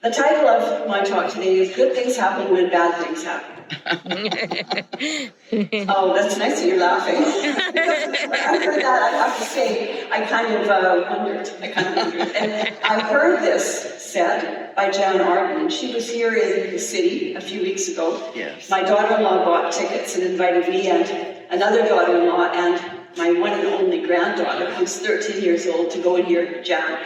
The title of my talk today is Good Things Happen When Bad Things Happen. Oh, that's nice that you're laughing. I heard that, I have to say, I kind of wondered. And I heard this said by Jan Arden. She was here in the city a few weeks ago. Yes. My daughter-in-law bought tickets and invited me and another daughter-in-law and my one and only granddaughter, who's 13 years old, to go and hear Jan.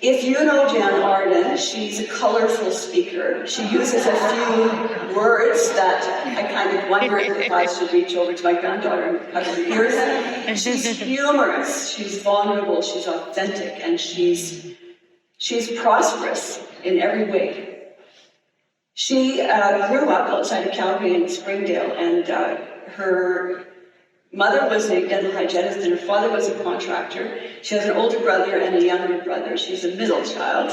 If you know Jan Arden, she's a colorful speaker. She uses a few words that I kind of wonder if I should reach over to my granddaughter and cut her ears. She's humorous, she's vulnerable, she's authentic, and she's prosperous in every way. She grew up outside of Calgary in Springdale, and her mother was a dental hygienist and her father was a contractor. She has an older brother and a younger brother. She's a middle child.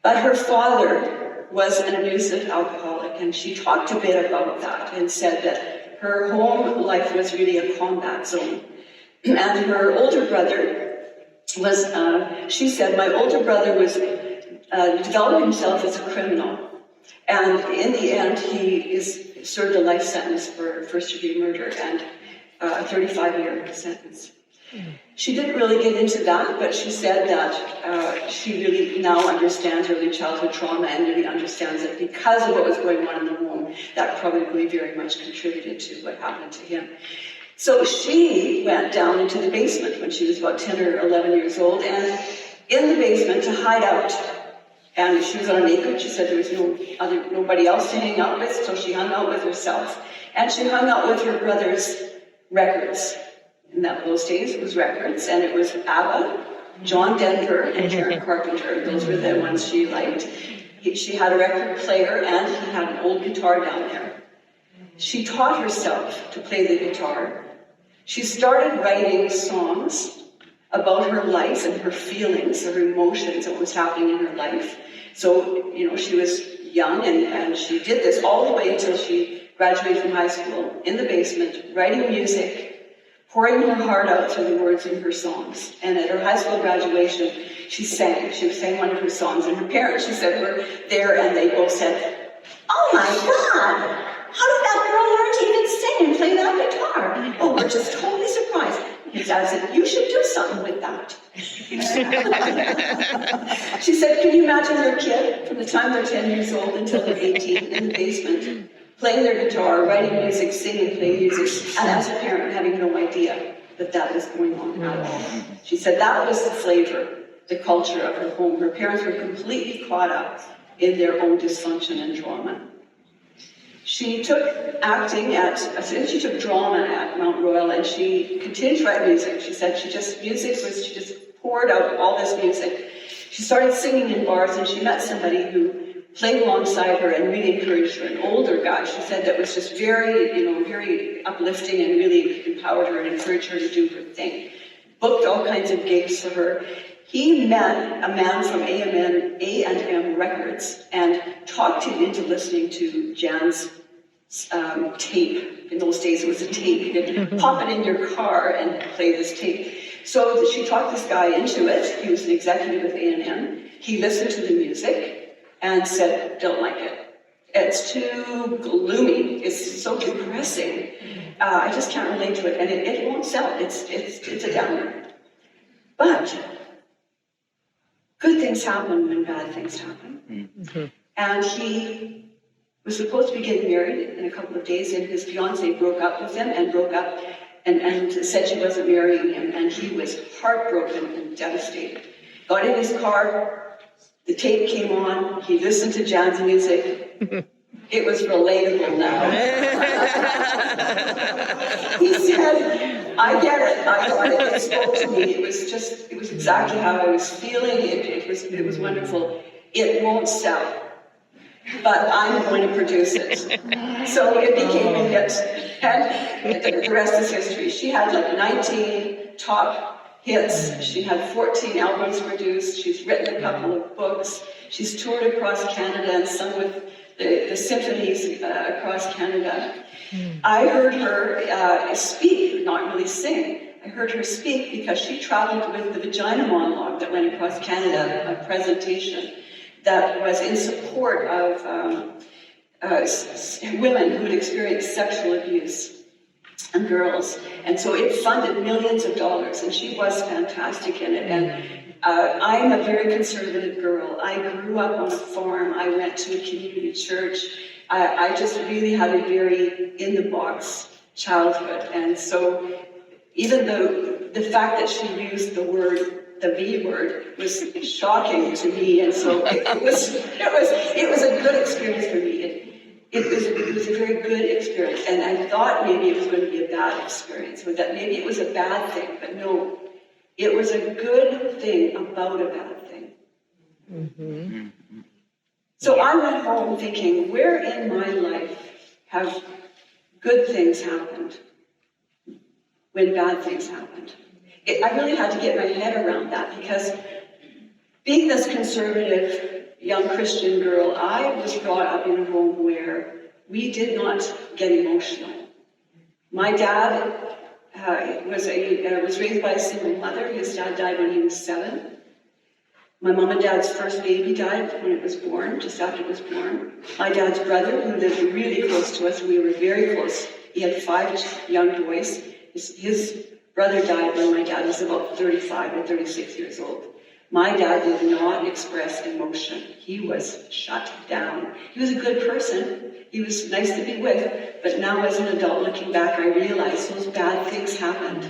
But her father was an abusive alcoholic, and she talked a bit about that and said that her home life was really a combat zone. And her older brother was, she said, my older brother was developed himself as a criminal. And in the end, he served a life sentence for first-degree murder and a 35-year sentence. She didn't really get into that, but she said that she really now understands early childhood trauma and really understands that because of what was going on in the home, that probably very much contributed to what happened to him. So she went down into the basement when she was about 10 or 11 years old, and in the basement to hide out. And she was on an acreage. She said there was nobody else to hang out with, so she hung out with herself. And she hung out with her brother's records. In those days, it was records, and it was ABBA, John Denver, and Karen Carpenter. Those were the ones she liked. She had a record player, and he had an old guitar down there. She taught herself to play the guitar. She started writing songs about her life and her feelings, her emotions, what was happening in her life. So, she was young, and she did this all the way until she graduated from high school, in the basement, writing music, pouring her heart out through the words in her songs. And at her high school graduation, she sang. She sang one of her songs, and her parents, she said, were there, and they both said, "Oh my God, how did that girl learn to even sing and play that guitar? Oh, we're just totally surprised." His dad said, "You should do something with that." She said, "Can you imagine their kid from the time they're 10 years old until they're 18 in the basement, playing their guitar, writing music, singing, playing music, and as a parent having no idea that that was going on at all?" She said that was the flavor, the culture of her home. Her parents were completely caught up in their own dysfunction and drama. She took she took drama at Mount Royal, and she continued to write music. She said she just poured out all this music. She started singing in bars, and she met somebody who played alongside her and really encouraged her, an older guy. She said that was just very, very uplifting and really empowered her and encouraged her to do her thing. Booked all kinds of gigs for her. He met a man from A&M Records and talked him into listening to Jan's tape. In those days, it was a tape. You could pop it in your car and play this tape. So she talked this guy into it. He was an executive with A&M. He listened to the music and said, "Don't like it. It's too gloomy. It's so depressing. I just can't relate to it, and it won't sell. It's a downer." But good things happen when bad things happen. Mm-hmm. And he was supposed to be getting married in a couple of days, and his fiancée broke up with him and said she wasn't marrying him, and he was heartbroken and devastated. Got in his car, the tape came on, he listened to Jan's music. It was relatable now. He said, "I get it, I got it, it spoke to me. It was exactly how I was feeling, it was wonderful. It won't sell, but I'm going to produce it." So it became a hit, and the rest is history. She had 19 top hits. She had 14 albums produced. She's written a couple of books. She's toured across Canada and sung with the symphonies across Canada. I heard her speak, not really sing. I heard her speak because she traveled with the Vagina monologue that went across Canada, a presentation that was in support of women who had experienced sexual abuse and girls. And so it funded millions of dollars, and she was fantastic in it. And I'm a very conservative girl. I grew up on a farm. I went to a community church. I just really had a very in-the-box childhood. And so even the fact that she used the V word was shocking to me. And so it was a good experience for me. It was a very good experience. And I thought maybe it was going to be a bad experience, or that maybe it was a bad thing, but no. It was a good thing about a bad thing. Mm-hmm. So I went home thinking, where in my life have good things happened when bad things happened? I really had to get my head around that, because being this conservative young Christian girl, I was brought up in a home where we did not get emotional. My dad was raised by a single mother. His dad died when he was 7. My mom and dad's first baby died when it was born, just after it was born. My dad's brother, who lived really close to us, we were very close. He had 5 young boys. His brother died when my dad was about 35 or 36 years old. My dad did not express emotion. He was shut down. He was a good person. He was nice to be with, but now as an adult looking back, I realized those bad things happened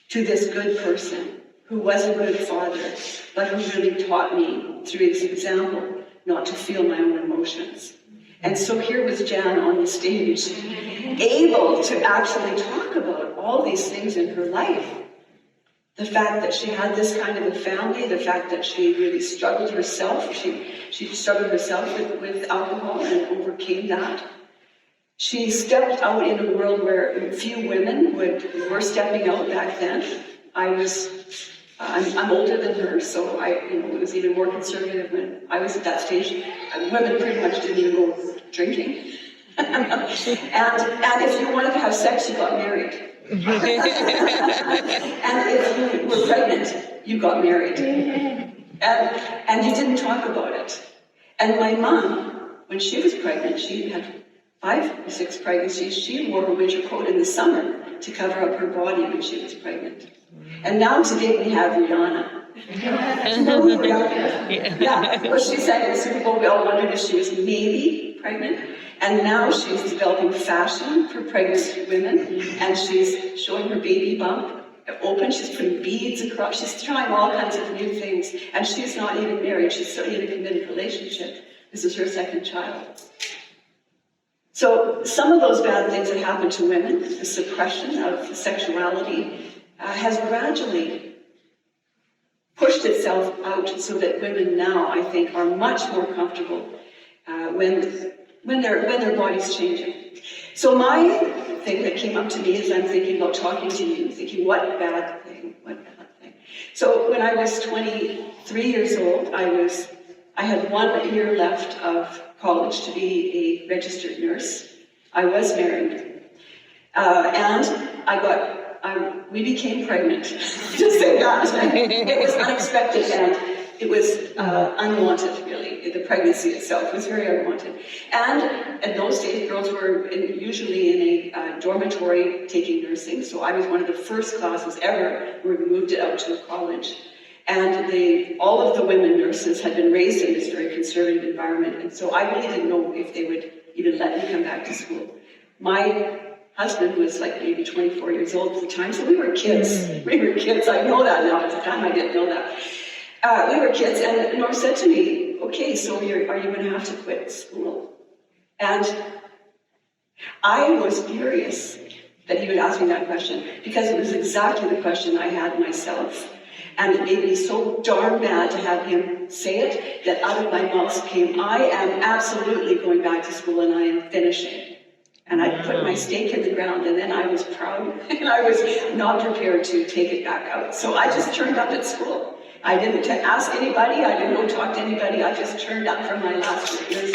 to this good person who was a good father, but who really taught me through his example not to feel my own emotions. And so here was Jan on the stage, able to actually talk about all these things in her life. The fact that she had this kind of a family, the fact that she really struggled herself. She struggled herself with alcohol and overcame that. She stepped out in a world where few women were stepping out back then. I'm older than her, so it was even more conservative when I was at that stage. Women pretty much didn't even go drinking. and if you wanted to have sex, you got married. And if you were pregnant, you got married. And you didn't talk about it. And my mom, when she was pregnant, she had 5 or 6 pregnancies. She wore a winter coat in the summer to cover up her body when she was pregnant. And now today we have Rihanna. You know who Rihanna is? Yeah. Well, she sang in the Super Bowl. We all wondered if she was maybe pregnant. And now she's developing fashion for pregnant women, and she's showing her baby bump open. She's putting beads across. She's trying all kinds of new things, and she's not even married. She's certainly in a committed relationship. This is her 2nd child. So some of those bad things that happen to women, the suppression of sexuality, has gradually pushed itself out so that women now, I think, are much more comfortable when their body's changing. So my thing that came up to me as I'm thinking about talking to you, thinking, what bad thing? So when I was 23 years old, I had 1 year left of college to be a registered nurse. I was married. And we became pregnant. Just say that. It was unexpected and it was unwanted, really. The pregnancy itself was very unwanted. And in those days, girls were usually in a dormitory taking nursing. So I was one of the first classes ever where we moved it out to a college. And all of the women nurses had been raised in this very conservative environment. And so I really didn't know if they would even let me come back to school. My husband was like maybe 24 years old at the time, so we were kids. We were kids. I know that now. At the time, I didn't know that. We were kids, and Norm said to me, okay, so are you going to have to quit school? And I was furious that he would ask me that question, because it was exactly the question I had myself. And it made me so darn bad to have him say it, that out of my mouth came, I am absolutely going back to school and I am finishing. And I put my stake in the ground, and then I was proud, and I was not prepared to take it back out. So I just turned up at school. I didn't ask anybody, I didn't go talk to anybody, I just turned up for my last years.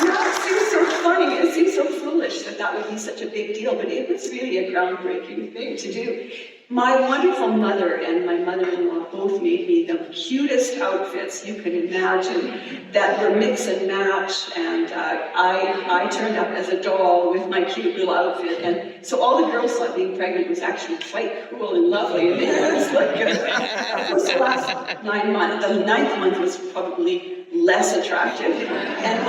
Now it seems so funny, it seems so foolish that would be such a big deal, but it was really a groundbreaking thing to do. My wonderful mother and my mother-in-law both made me the cutest outfits you could imagine that were mix and match, and I turned up as a doll with my cute little outfit, and so all the girls thought being pregnant was actually quite cool and lovely, and it was like, of course, the last 9 months, the 9th month was probably less attractive and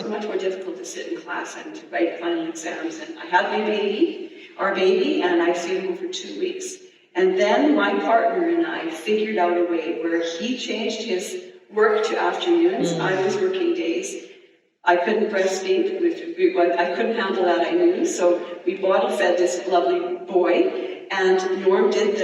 much more difficult to sit in class and to write final exams, and I had our baby, and I stayed home for 2 weeks. And then my partner and I figured out a way where he changed his work to afternoons. I was working days. I couldn't breastfeed. I couldn't handle that, I knew. So we bottle fed this lovely boy, and Norm did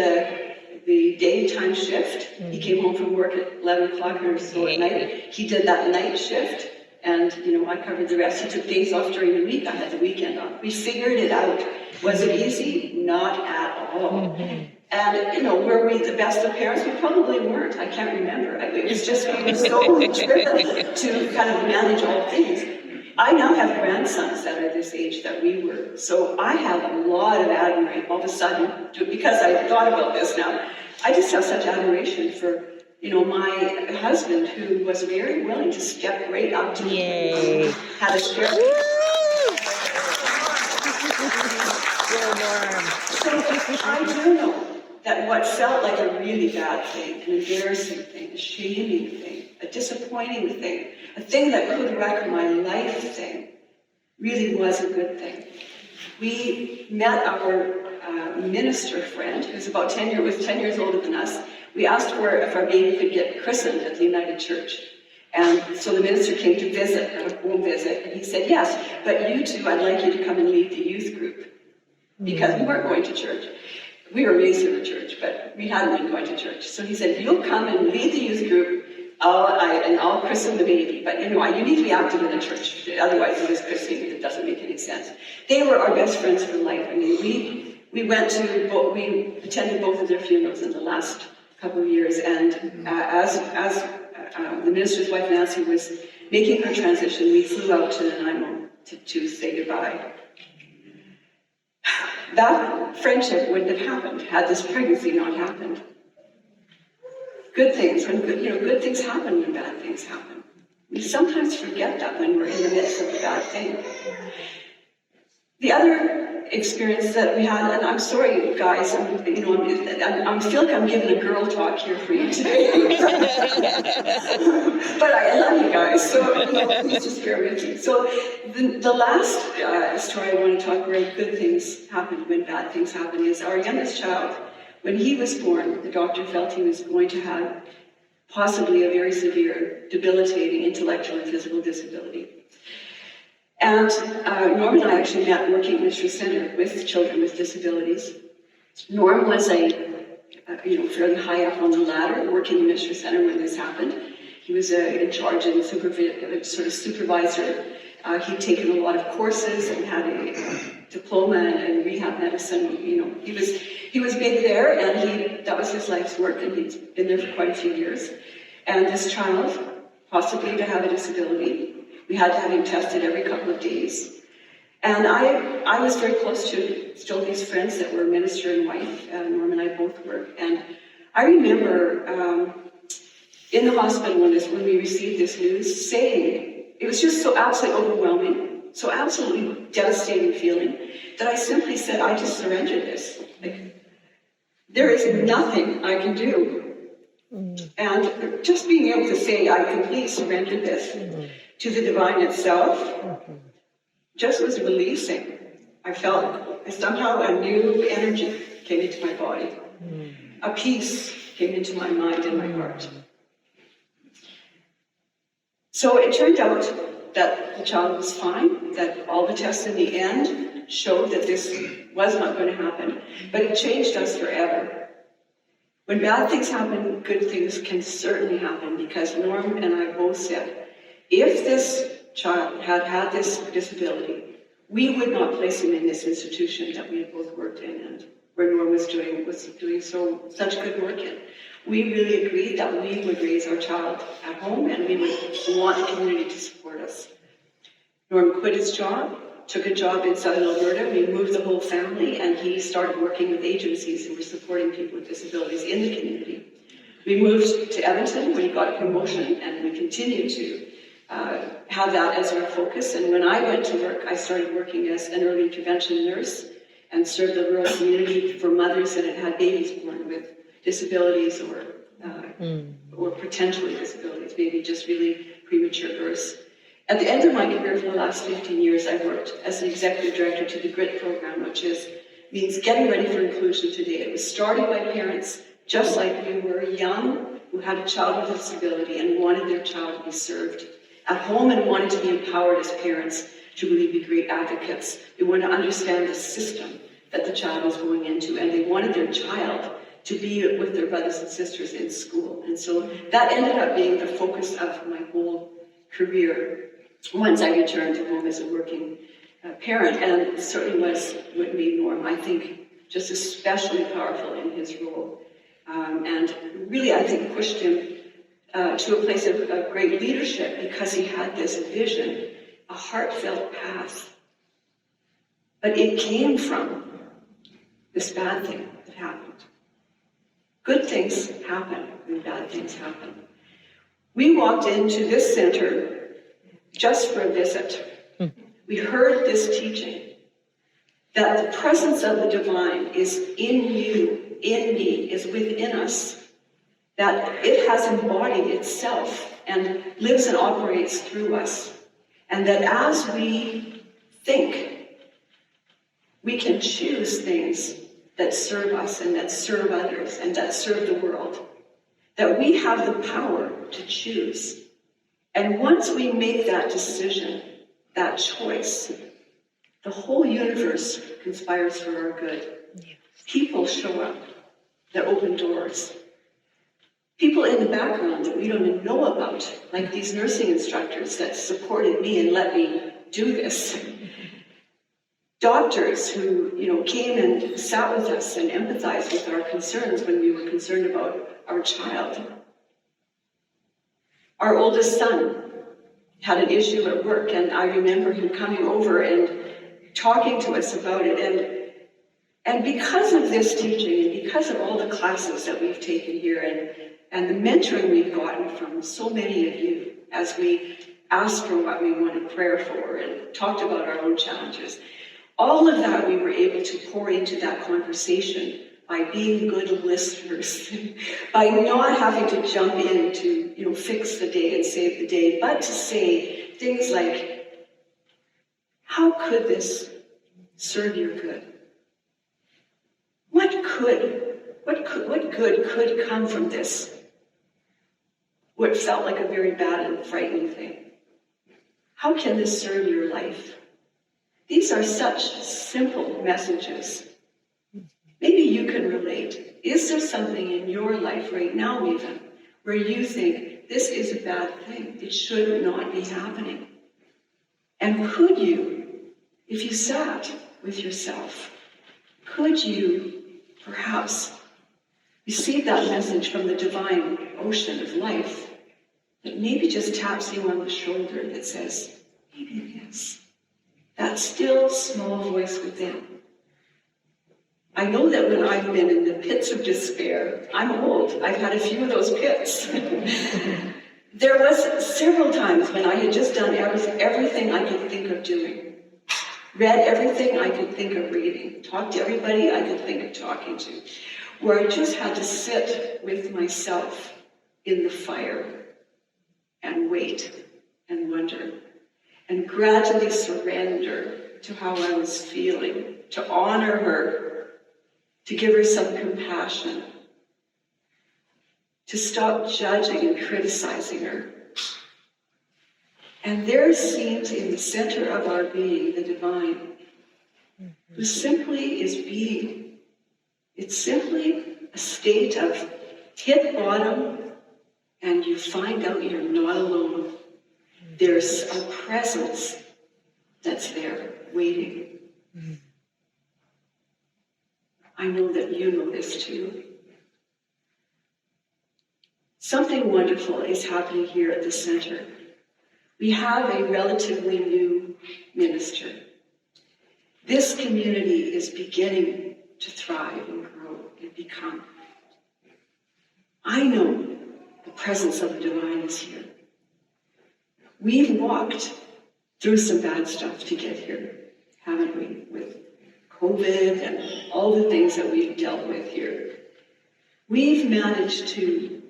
the daytime shift. He came home from work at 11 o'clock or so at night. He did that night shift, and I covered the rest. He took days off during the week. I had the weekend off. We figured it out. Was it easy? Not at all. And, were we the best of parents? We probably weren't. I can't remember. It was just, we were so driven to kind of manage all things. I now have grandsons that are this age that we were. So I have a lot of admiration all of a sudden, because I thought about this now. I just have such admiration for, my husband, who was very willing to step right up to me. Had a share. So I do know that what felt like a really bad thing, an embarrassing thing, a shaming thing, a disappointing thing, a thing that could wreck my life thing, really was a good thing. We met our minister friend, who's about 10 years older than us. We asked her if our baby could get christened at the United Church. And so the minister came to visit, a home visit, and he said, yes, but you two, I'd like you to come and lead the youth group. Because we weren't going to church. We were raised in the church, but we hadn't been going to church. So he said, you'll come and lead the youth group, and I'll christen the baby. But you need to be active in the church. Otherwise, this christening, it doesn't make any sense. They were our best friends for life. I mean, we attended both of their funerals in the last couple of years. And as the minister's wife, Nancy, was making her transition, we flew out to Nanaimo to say goodbye. That friendship wouldn't have happened had this pregnancy not happened. Good things happen when bad things happen. We sometimes forget that when we're in the midst of a bad thing. The other experience that we had, and I'm sorry, guys, I feel like I'm giving a girl talk here for you today. But I love you guys, so please just bear with me. So the last story I want to talk where good things happen when bad things happen is our youngest child. When he was born, the doctor felt he was going to have possibly a very severe, debilitating intellectual and physical disability. And Norm and I actually met working in the Ministry Center with children with disabilities. Norm was fairly high up on the ladder working in the Ministry Center when this happened. He was in charge and sort of supervisor. He'd taken a lot of courses and had a diploma in rehab medicine. He was big there, and that was his life's work, and he'd been there for quite a few years. And this child, possibly to have a disability, we had to have him tested every couple of days. And I was very close to still these friends that were minister and wife, Norm and I both were. And I remember in the hospital when we received this news, saying, it was just so absolutely overwhelming, so absolutely devastating feeling, that I simply said, I just surrender this. There is nothing I can do. And just being able to say, I completely surrender this to the divine itself, just was releasing. I felt somehow a new energy came into my body. A peace came into my mind and my heart. So it turned out that the child was fine, that all the tests in the end showed that this was not going to happen, but it changed us forever. When bad things happen, good things can certainly happen, because Norm and I both said, if this child had this disability, we would not place him in this institution that we had both worked in and where Norm was doing such good work in. We really agreed that we would raise our child at home and we would want the community to support us. Norm quit his job, took a job in Southern Alberta. We moved the whole family, and he started working with agencies who were supporting people with disabilities in the community. We moved to Edmonton when he got a promotion, and we continued to have that as our focus. And when I went to work, I started working as an early intervention nurse and served the rural community for mothers that had had babies born with disabilities or potentially disabilities, maybe just really premature births. At the end of my career for the last 15 years, I worked as an executive director to the GRIT program, which means Getting Ready for Inclusion Today. It was started by parents just like we were, young, who had a child with a disability and wanted their child to be served at home and wanted to be empowered as parents to really be great advocates. They wanted to understand the system that the child was going into, and they wanted their child to be with their brothers and sisters in school. And so that ended up being the focus of my whole career once I returned home as a working parent, and it certainly was what made Norm, I think, just especially powerful in his role. And really, I think, pushed him to a place of great leadership because he had this vision, a heartfelt path. But it came from this bad thing that happened. Good things happen when bad things happen. We walked into this center just for a visit. We heard this teaching that the presence of the divine is in you, in me, is within us, that it has embodied itself and lives and operates through us, and that as we think, we can choose things that serve us and that serve others and that serve the world, that we have the power to choose. And once we make that decision, that choice, the whole universe conspires for our good. Yes. People show up that open doors. People in the background that we don't even know about, like these nursing instructors that supported me and let me do this. Doctors who, came and sat with us and empathized with our concerns when we were concerned about our child. Our oldest son had an issue at work, and I remember him coming over and talking to us about it. And because of this teaching, and because of all the classes that we've taken here, and the mentoring we've gotten from so many of you as we asked for what we wanted prayer for and talked about our own challenges, all of that we were able to pour into that conversation by being good listeners, by not having to jump in to, fix the day and save the day, but to say things like, how could this serve your good? What good could come from this? What felt like a very bad and frightening thing. How can this serve your life? These are such simple messages. Maybe you can relate. Is there something in your life right now even where you think this is a bad thing? It should not be happening. And could you, if you sat with yourself, could you perhaps receive that message from the divine ocean of life that maybe just taps you on the shoulder that says, maybe this, that still small voice within. I know that when I've been in the pits of despair, I'm old, I've had a few of those pits. There was several times when I had just done everything I could think of doing, read everything I could think of reading, talked to everybody I could think of talking to, where I just had to sit with myself in the fire and wait and wonder and gradually surrender to how I was feeling, to honor her, to give her some compassion, to stop judging and criticizing her. And there seems in the center of our being the divine, who simply is being. It's simply a state of hit bottom and you find out you're not alone. There's a presence that's there waiting. I know that you know this too. Something wonderful is happening here at the center. We have a relatively new minister. This community is beginning to thrive and grow and become. I know the presence of the divine is here. We've walked through some bad stuff to get here, haven't we? With COVID and all the things that we've dealt with here. We've managed to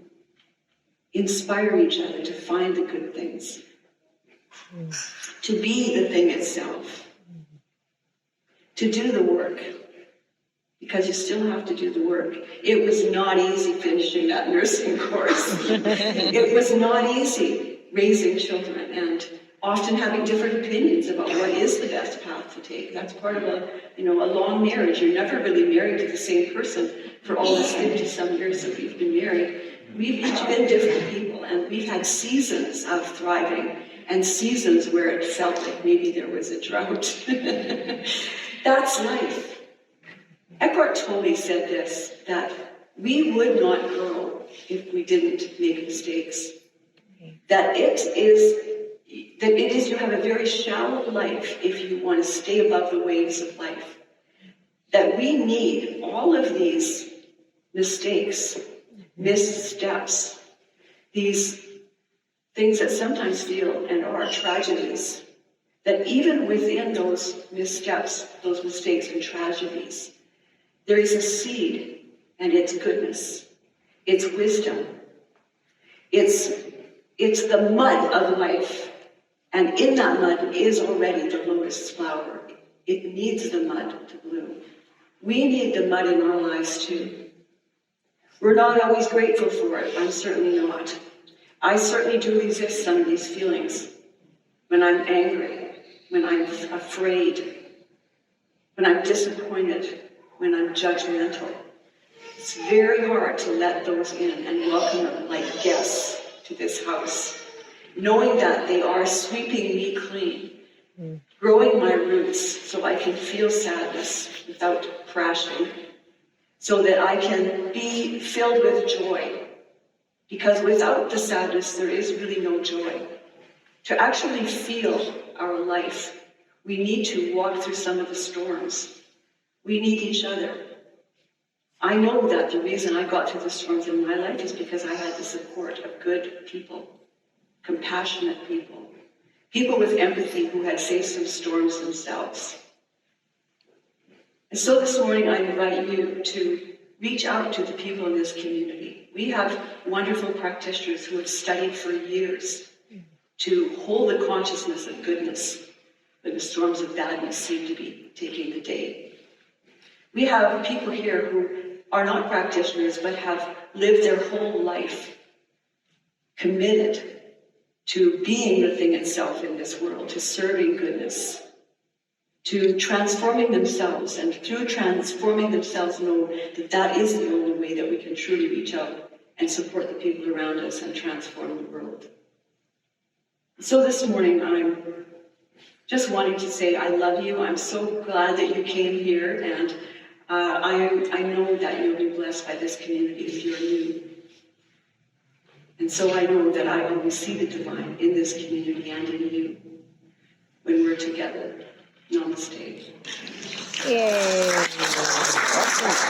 inspire each other to find the good things, to be the thing itself, to do the work, because you still have to do the work. It was not easy finishing that nursing course. It was not easy raising children and often having different opinions about what is the best path to take. That's part of a long marriage. You're never really married to the same person for all this 50-some years that we've been married. We've each been different people, and we've had seasons of thriving and seasons where it felt like maybe there was a drought. That's life. Eckhart Tolle said this, that we would not grow if we didn't make mistakes. That it is you have a very shallow life if you want to stay above the waves of life. That we need all of these mistakes, missteps, these things that sometimes feel and are tragedies, that even within those missteps, those mistakes and tragedies, there is a seed, and it's goodness, it's wisdom, it's the mud of life, and in that mud is already the lotus flower. It needs the mud to bloom. We need the mud in our lives too. We're not always grateful for it. I'm certainly not. I certainly do resist some of these feelings when I'm angry, when I'm afraid, when I'm disappointed, when I'm judgmental. It's very hard to let those in and welcome them like guests to this house, knowing that they are sweeping me clean, growing my roots so I can feel sadness without crashing, so that I can be filled with joy. Because without the sadness, there is really no joy. To actually feel our life, we need to walk through some of the storms. We need each other. I know that the reason I got through the storms in my life is because I had the support of good people, compassionate people, people with empathy who had faced some storms themselves. And so this morning I invite you to reach out to the people in this community. We have wonderful practitioners who have studied for years to hold the consciousness of goodness when the storms of badness seem to be taking the day. We have people here who are not practitioners but have lived their whole life committed to being the thing itself in this world, to serving goodness, to transforming themselves, and through transforming themselves know that that is the only way that we can truly reach out and support the people around us and transform the world. So this morning I'm just wanting to say I love you. I'm so glad that you came here, and I know that you'll be blessed by this community if you're new. And so I know that I always see the divine in this community and in you when we're together. Namaste. Yay. Awesome.